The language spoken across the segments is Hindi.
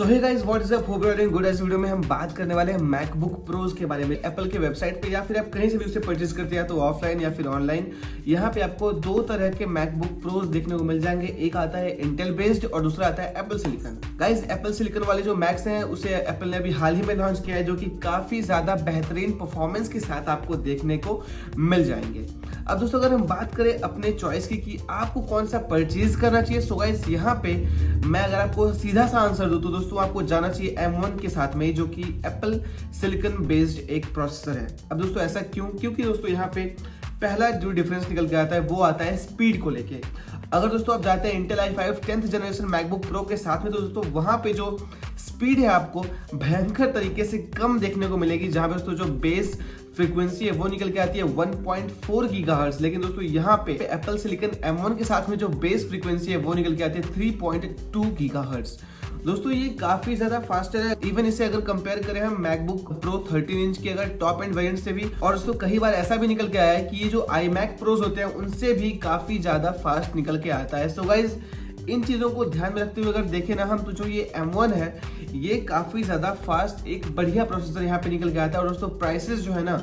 So hey guys, what is up, hope you are doing good. इस वीडियो में हम बात करने वाले हैं मैकबुक प्रोज के बारे में। एप्पल के वेबसाइट पे या फिर आप कहीं से भी उसे परचेज करते हैं, तो ऑफलाइन या फिर ऑनलाइन, यहाँ पे आपको दो तरह के मैकबुक प्रोज देखने को मिल जाएंगे। एक आता है इंटेल बेस्ड और दूसरा आता है Apple silicon. Guys, Apple silicon वाले जो मैक्स हैं उसे एप्पल ने अभी हाल ही में लॉन्च किया है, जो कि काफी ज्यादा बेहतरीन परफॉर्मेंस के साथ आपको देखने को मिल जाएंगे। अब दोस्तों, अगर हम बात करें अपने चॉइस की कि आपको कौन सा परचेज करना चाहिए, सो गाइस यहाँ पे मैं अगर आपको सीधा सा आंसर दूं तो दोस्तों आपको जाना चाहिए M1 के साथ में, जो कि एप्पल सिलिकॉन बेस्ड एक प्रोसेसर है। अब दोस्तों ऐसा क्यों? क्योंकि दोस्तों यहाँ पे पहला जो डिफरेंस निकल के आता है वो आता है स्पीड को लेके। अगर दोस्तों आप जाते हैं Intel i5 10th generation MacBook pro के साथ में, तो दोस्तों वहां पे जो स्पीड है आपको भयंकर तरीके से कम देखने को मिलेगी, जहां पे दोस्तों जो बेस फ्रीक्वेंसी है वो निकल के आती है 1.4 गीगाहर्ट्ज। लेकिन दोस्तों यहाँ पे एप्पल सिलिकॉन M1 के साथ में जो बेस फ्रीक्वेंसी है वो निकल के आती है 3.2 गीगाहर्ट्ज। दोस्तों ये काफी ज्यादा फास्टर है। इवन इसे अगर कंपेयर करें हम मैकबुक प्रो 13 इंच के अगर टॉप एंड वेरिएंट से भी, और दोस्तों कई बार ऐसा भी निकल के आया है कि ये जो iMac प्रोज होते हैं उनसे भी काफी ज्यादा फास्ट निकल के आता है। सो गाइज, इन चीजों को ध्यान में रखते हुए अगर देखें ना हम, तो जो ये M1 है ये काफी ज्यादा फास्ट एक बढ़िया प्रोसेसर यहाँ पे निकल के आता है। और दोस्तों प्राइसेस जो है ना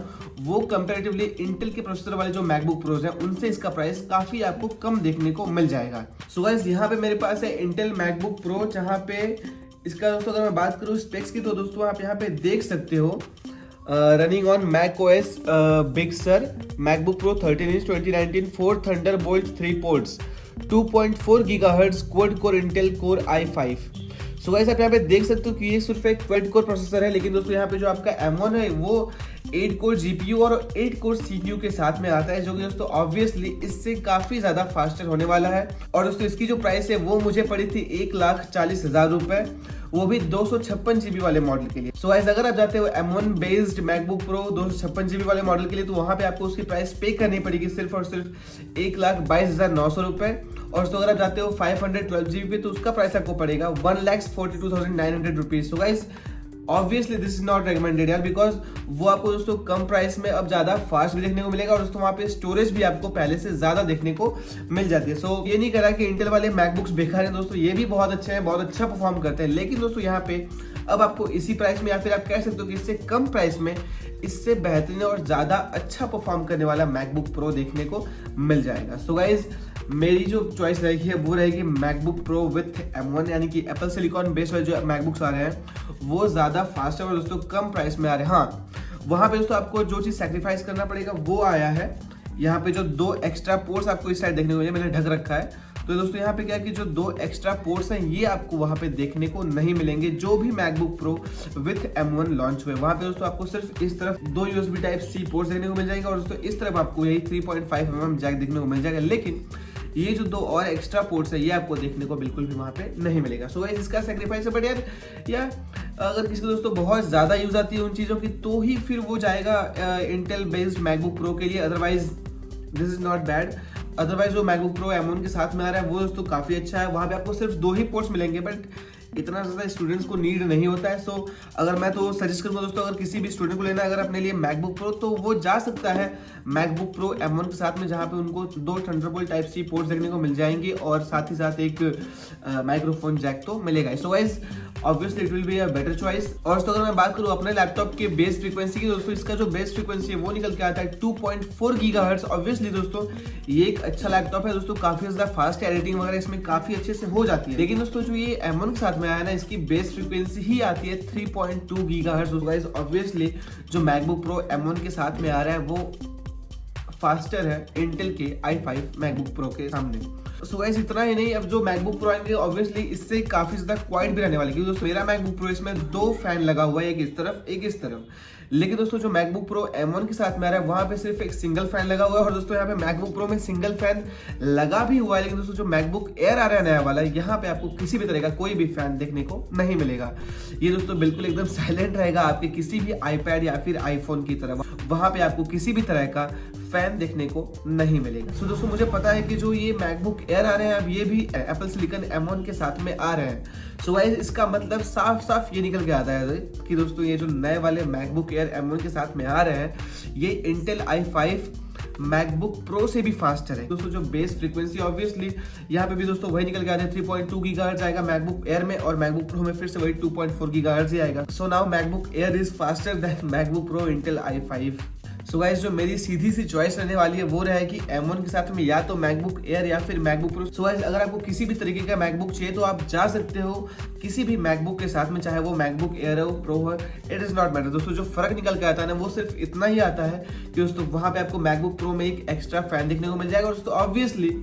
वो कंपैरेटिवली इंटेल के प्रोसेसर वाले जो मैकबुक प्रोज हैं उनसे इसका प्राइस काफी आपको कम देखने को मिल जाएगा। सो गाइस, यहाँ पे मेरे पास है इंटेल मैकबुक प्रो, जहाँ पे इसका दोस्तों अगर मैं बात करूँ स्पेक्स की, तो दोस्तों आप यहाँ पे देख सकते हो running on Mac OS Big Sur MacBook Pro 13 inch 2019 4 Thunderbolt 3 ports 2.4 gigahertz quad core Intel core i5। So guys, आप यहाँ पे देख सकते हो कि ये सिर्फ एक क्वाड कोर प्रोसेसर है। लेकिन दोस्तों यहाँ पे जो आपका M1 है वो 8 कोर GPU और 8 कोर CPU के साथ में आता है, जो कि दोस्तों ऑब्वियसली इससे काफी ज्यादा फास्टर होने वाला है। और दोस्तों इसकी जो प्राइस है वो मुझे पड़ी थी 1,40,000 रुपए, वो भी 256 GB वाले मॉडल के लिए। सो गाइस, अगर आप जाते हो M1 based MacBook pro 256 GB वाले मॉडल के लिए, तो वहां पे आपको उसकी प्राइस पे करनी पड़ेगी सिर्फ और सिर्फ 1,22,900 रुपए। और तो अगर आप जाते हो 512 GB पे, तो उसका प्राइस आपको पड़ेगा 1,42,900 rupees. So guys, obviously this is not recommended यार, बिकॉज वो आपको दोस्तों कम प्राइस में अब ज्यादा फास्ट भी देखने को मिलेगा, और दोस्तों वहाँ पे स्टोरेज भी आपको पहले से ज्यादा देखने को मिल जाती है। सो ये नहीं करा कि इंटेल वाले मैकबुक्स बेकार हैं, दोस्तों ये भी बहुत अच्छे हैं, बहुत अच्छा परफॉर्म करते हैं। लेकिन दोस्तों यहाँ पे अब आपको इसी प्राइस में, या फिर आप कह सकते हो कि इससे कम प्राइस में इससे बेहतरीन और ज्यादा अच्छा परफॉर्म करने वाला मैकबुक प्रो देखने को मिल जाएगा। सो गाइज, मेरी जो चॉइस रहेगी वो रहेगी मैकबुक प्रो विथ M1, यानी कि एप्पल सिलिकॉन बेस्ड वाले जो मैकबुक्स आ रहे हैं वो ज्यादा फास्ट है और दोस्तों कम प्राइस में आ रहे हैं। हाँ, वहां पे दोस्तों आपको जो चीज सैक्रिफाइस करना पड़ेगा वो आया है, यहाँ पे जो 2 एक्स्ट्रा पोर्ट्स आपको इस साइड देखने को मिले, मैंने ढक रखा है। तो दोस्तों यहाँ पे क्या है कि जो 2 एक्स्ट्रा पोर्ट्स हैं ये आपको वहां पे देखने को नहीं मिलेंगे। जो भी MacBook pro with M1 launch हुए वहां पे दोस्तों आपको सिर्फ इस तरफ 2 USB टाइप C पोर्ट्स देखने को मिल जाएगा, और दोस्तों इस तरफ आपको यही 3.5 mm जैक देखने को मिल जाएगा। लेकिन ये जो 2 और एक्स्ट्रा पोर्ट्स है ये आपको देखने को बिल्कुल भी वहां पे नहीं मिलेगा। सो गाइस, इसका सैक्रिफाइस है, बट यार अगर किसी को दोस्तों बहुत ज्यादा यूज आती है उन चीजों की, तो ही फिर वो जाएगा इंटेल बेस्ड मैकबुक प्रो के लिए। Otherwise this is not bad. Otherwise जो मैकबुक प्रो M1 के साथ में आ रहा है वो दोस्तों काफी अच्छा है। वहां पे आपको सिर्फ 2 ही पोर्ट्स मिलेंगे, बट इतना ज्यादा स्टूडेंट्स को नीड नहीं होता है। सो अगर मैं तो सजेस्ट करूंगा दोस्तों, अगर किसी भी स्टूडेंट को लेना है अगर अपने लिए मैकबुक प्रो, तो वो जा सकता है मैकबुक प्रो M1 के साथ में, जहां पे उनको 2 थंडरबोल्ट टाइप C पोर्ट्स देखने को मिल जाएंगे और साथ ही साथ एक माइक्रोफोन जैक तो मिलेगा। सो guys, obviously it will be a better choice. और तो अगर मैं बात करूं अपने लैपटॉप के बेस फ्रीक्वेंसी की, दोस्तों इसका जो बेस फ्रीक्वेंसी है वो निकल के आता है 2.4 गीगाहर्ट्ज। ऑब्वियसली दोस्तों ये एक अच्छा लैपटॉप है, दोस्तों काफी ज्यादा फास्ट एडिटिंग वगैरह इसमें काफी अच्छे से हो जाती है। लेकिन दोस्तों जो ये M1 के साथ में आया ना, इसकी बेस फ्रीक्वेंसी ही आती है 3.2 गीगाहर्ट्ज। गाइस, ऑब्वियसली जो मैकबुक प्रो M1 के साथ में आ रहा है वो फास्टर है इंटेल के i5 मैकबुक प्रो के सामने। सो गाइस, इतना ही नहीं, अब जो मैकबुक प्रो आएंगे ऑब्वियसली इससे काफी ज्यादा क्वाइट भी रहने वाली, क्योंकि दोस्तों मेरा मैकबुक प्रो इसमें 2 फैन लगा हुआ है, एक इस तरफ एक इस तरफ। लेकिन दोस्तों जो मैकबुक प्रो M1 के साथ में आ रहा है वहां पे सिर्फ एक सिंगल फैन लगा हुआ है, और दोस्तों यहाँ पे मैकबुक प्रो में सिंगल फैन लगा भी हुआ है। लेकिन दोस्तों जो मैकबुक एयर आ रहा है नया वाला, यहाँ पे आपको किसी भी तरह का कोई भी फैन देखने को नहीं मिलेगा। ये दोस्तों बिल्कुल एकदम साइलेंट रहेगा आपके किसी भी iPad या फिर iPhone की तरह, वहां पे आपको किसी भी तरह का फैन देखने को नहीं मिलेगा। सो दोस्तों मुझे पता है कि जो ये मैकबुक एयर आ रहे हैं अब ये भी एप्पल सिलिकॉन M1 के साथ में आ रहे हैं। सो गाइस, इसका मतलब साफ साफ ये निकल के आता है कि दोस्तों ये जो नए वाले मैकबुक एयर M1 के साथ में आ रहे हैं ये इंटेल i5 मैकबुक प्रो से भी फास्टर है दोस्तों। जो बेस फ्रीक्वेंसी ऑब्वियसली यहाँ पे भी दोस्तों वही निकल के आते हैं, 3.2 गीगाहर्ट्ज आएगा मैकबुक एयर में, और मैकबुक प्रो में फिर से वही 2.4 गीगाहर्ट्ज ही आएगा। So now MacBook Air is faster than MacBook pro Intel i5। So guys जो मेरी सीधी सी चॉइस रहने वाली है वो रहा कि M1 के साथ में या तो मैकबुक एयर या फिर मैकबुक प्रो। सो गाइस अगर आपको किसी भी तरीके का मैकबुक चाहिए तो आप जा सकते हो किसी भी मैकबुक के साथ में, चाहे वो मैकबुक एयर हो, प्रो हो, इट इज नॉट मैटर दोस्तों। जो फर्क निकल के आता है ना वो सिर्फ इतना ही आता है कि दोस्तों वहां पे आपको मैकबुक प्रो में एक एक्स्ट्रा फैन देखने को मिल जाएगा, और दोस्तों ऑब्वियसली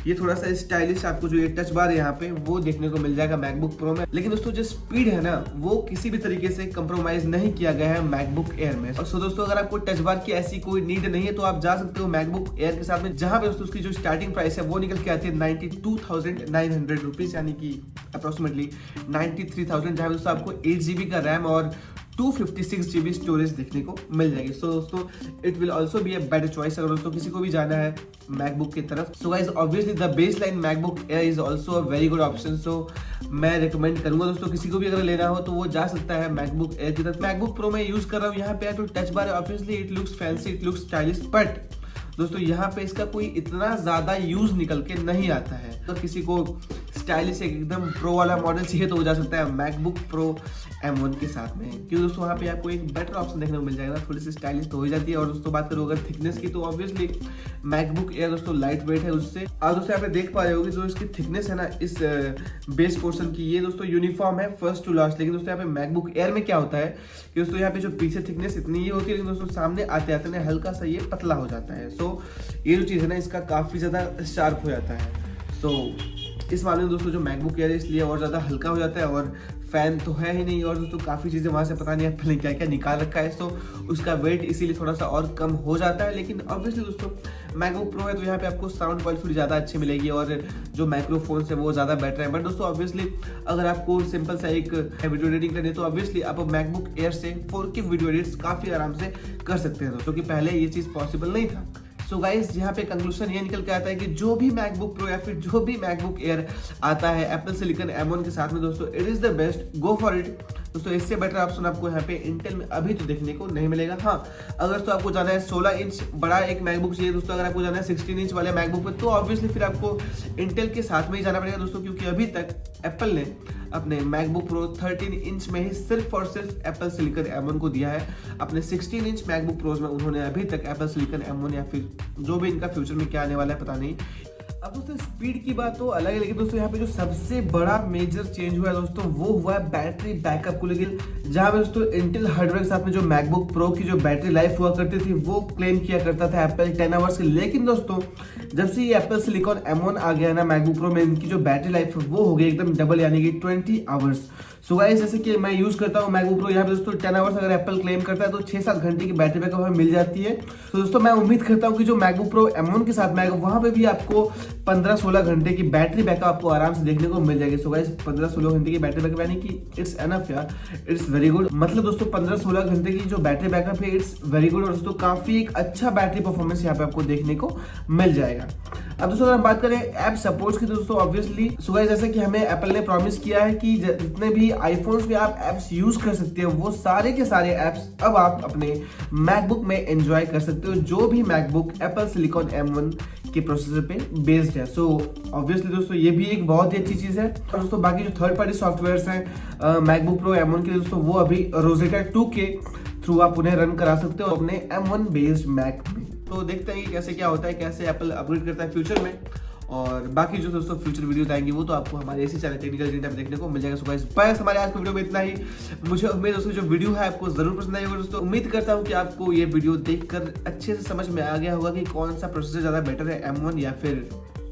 ये थोड़ा सा स्टाइलिश आपको जो ये टच बार है यहाँ पे वो देखने को मिल जाएगा मैकबुक प्रो में। लेकिन दोस्तों जो स्पीड है ना वो किसी भी तरीके से कंप्रोमाइज नहीं किया गया है मैकबुक एयर में। और सो दोस्तों अगर आपको टच बार की ऐसी कोई नीड नहीं है तो आप जा सकते हो मैकबुक एयर के साथ में, जहां पे दोस्तों उसकी जो स्टार्टिंग प्राइस है वो निकल के आती है 92,900 रुपीज, यानी कि अप्रोक्सीमेटली 93,000, जहां पे दोस्तों आपको 8 GB का रैम और 256 GB स्टोरेज देखने को मिल जाएगी। सो दोस्तों it will also be a better choice अगर दोस्तों किसी को भी जाना है मैकबुक की तरफ। So guys obviously the baseline MacBook Air is also a very good option. So मैं रिकमेंड करूंगा दोस्तों किसी को भी अगर लेना हो तो वो जा सकता है मैकबुक एयर की तरफ। मैकबुक प्रो में यूज कर रहा हूँ, यहाँ पे तो टच बार है, obviously it looks fancy, it looks stylish, but दोस्तों यहाँ पे इसका कोई इतना ज्यादा यूज निकल के नहीं आता है। तो किसी को स्टाइलिश एकदम प्रो वाला मॉडल चाहिए तो हो जा सकता है मैकबुक प्रो M1 के साथ में, क्योंकि दोस्तों वहाँ पे आपको एक बेटर ऑप्शन देखने को मिल जाएगा, थोड़ी सी स्टाइलिश तो हो जाती है। और दोस्तों बात करूँ अगर थिकनेस की तो ऑब्वियसली मैकबुक एयर दोस्तों लाइट वेट है उससे। और दोस्तों यहाँ पे देख पा रहे होगे जो इसकी थिकनेस है ना इस बेस पोर्शन की, ये दोस्तों यूनिफॉर्म है फर्स्ट टू लास्ट। लेकिन दोस्तों यहाँ पे मैकबुक एयर में क्या होता है कि दोस्तों यहाँ पे जो पीछे थिकनेस इतनी ही होती है, लेकिन दोस्तों सामने आते आते ना हल्का सा ये पतला हो जाता है। सो ये जो चीज़ है ना इसका काफ़ी ज़्यादा शार्प हो जाता है। सो इस मामले में दोस्तों जो मैकबुक एयर है इसलिए और ज़्यादा हल्का हो जाता है, और फैन तो है ही नहीं, और दोस्तों काफ़ी चीज़ें वहाँ से पता नहीं एप्पल ने क्या क्या निकाल रखा है, तो उसका वेट इसीलिए थोड़ा सा और कम हो जाता है। लेकिन ऑब्वियसली दोस्तों मैकबुक प्रो है तो यहाँ पे आपको साउंड क्वालिटी ज़्यादा अच्छी मिलेगी, और जो माइक्रोफोन्स है वो ज़्यादा बेटर है। बट दोस्तों ऑब्वियसली अगर आपको सिंपल सा एक वीडियो एडिटिंग करनी है तो ऑब्वियसली आप मैकबुक एयर से 4K वीडियो एडिट्स काफ़ी आराम से कर सकते हैं दोस्तों, कि पहले ये चीज़ पॉसिबल नहीं था। सो गाइस यहाँ पे कंक्लूजन ये निकल के आता है कि जो भी मैकबुक प्रो या फिर जो भी मैकबुक एयर आता है एप्पल सिलिकॉन M1 के साथ में दोस्तों, it is the best, go for it दोस्तों। इससे बेटर ऑप्शन आपको यहाँ पे इंटेल में अभी तो देखने को नहीं मिलेगा। हाँ अगर तो आपको जाना है 16 इंच बड़ा एक मैकबुक चाहिए दोस्तों, अगर आपको जाना है 16 इंच वाले मैकबुक पे तो ऑब्वियसली फिर आपको इंटेल के साथ में ही जाना पड़ेगा दोस्तों, क्योंकि अभी तक एप्पल ने अपने मैकबुक प्रो 13 इंच में ही सिर्फ और सिर्फ एप्पल सिलिकॉन M1 को दिया है। अपने 16 इंच मैकबुक प्रोज में उन्होंने अभी तक एप्पल सिलिकॉन M1 या फिर जो भी इनका फ्यूचर में क्या आने वाला है पता नहीं। अब दोस्तों स्पीड की बात तो अलग है, लेकिन दोस्तों यहाँ पे जो सबसे बड़ा मेजर चेंज हुआ है दोस्तों वो हुआ है बैटरी बैकअप को लेकर। जहाँ पे दोस्तों इंटेल हार्डवेयर के साथ में जो मैकबुक प्रो की जो बैटरी लाइफ हुआ करती थी वो क्लेम किया करता था एप्पल 10 आवर्स की, लेकिन दोस्तों जब से ये एप्पल सिलिकॉन M1 आ गया ना मैकबुक प्रो में, इनकी जो बैटरी लाइफ है वो हो गई एकदम डबल, यानी कि 20 आवर्स। सो गाइस जैसे कि मैं यूज करता हूँ मैकबुक प्रो, यहाँ पे दोस्तों 10 आवर्स अगर एप्पल क्लेम करता है तो 6-7 घंटे की बैटरी बैकअप हमें मिल जाती है। तो दोस्तों मैं उम्मीद करता हूँ कि जो मैकबुक प्रो M1 के साथ में आएगा वहाँ पे भी आपको 15-16 घंटे की बैटरी बैकअप आपको आराम से देखने को मिल जाएगी। सो गाइस 15-16 घंटे की बैटरी बैकअप यानी कि इट्स एनफ यार, इट्स वेरी गुड। मतलब दोस्तों 15-16 घंटे की जो बैटरी बैकअप है इट्स वेरी गुड, और दोस्तों काफी एक अच्छा बैटरी परफॉर्मेंस यहाँ पे आपको देखने को मिल जाएगा। अब दोस्तों अगर हम बात करें ऐप सपोर्ट्स की दोस्तों ऑब्वियसली सो गाइस जैसे कि हमें एप्पल ने प्रॉमिस किया है कि जितने भी आईफोन्स में आप एप्स यूज कर सकते हो वो सारे के सारे एप्स अब आप अपने मैकबुक में एंजॉय कर सकते हो, जो भी मैकबुक एप्पल सिलिकॉन M1 के प्रोसेसर पे बेस्ड है। सो ऑब्वियसली दोस्तों ये भी एक बहुत ही अच्छी चीज है। और दोस्तों बाकी जो थर्ड पार्टी सॉफ्टवेयर हैं मैकबुक प्रो M1 के लिए दोस्तों वो अभी रोजेटा 2 के थ्रू आप उन्हें रन करा सकते हो अपने M1 बेस्ड मैक में। तो देखते हैं कि कैसे क्या होता है, कैसे एप्पल अपग्रेड करता है फ्यूचर में, और बाकी जो दोस्तों फ्यूचर वीडियोस आएंगी वो तो आपको हमारे इसी चैनल टेक्निकल डेटा पे देखने को मिल जाएगा। सो गाइस बस हमारे आज के वीडियो में इतना ही। मुझे उम्मीद है दोस्तों जो वीडियो है आपको जरूर पसंद आई होगा दोस्तों। उम्मीद करता हूँ कि आपको ये वीडियो देखकर अच्छे से समझ में आ गया होगा कि कौन सा प्रोसेसर ज़्यादा बेटर है, M1 या फिर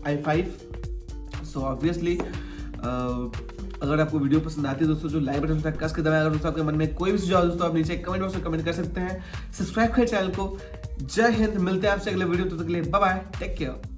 i5। सो ऑब्वियसली अगर आपको वीडियो पसंद आती है दोस्तों जो लाइक बटन कस के दबाएं। अगर दोस्तों आपके मन में कोई भी सुझाव दोस्तों आप नीचे कमेंट बॉक्स में कमेंट कर सकते हैं। सब्सक्राइब करें चैनल को। जय हिंद, मिलते हैं आपसे अगले वीडियो, तब तक के लिए बाय बाय, टेक केयर।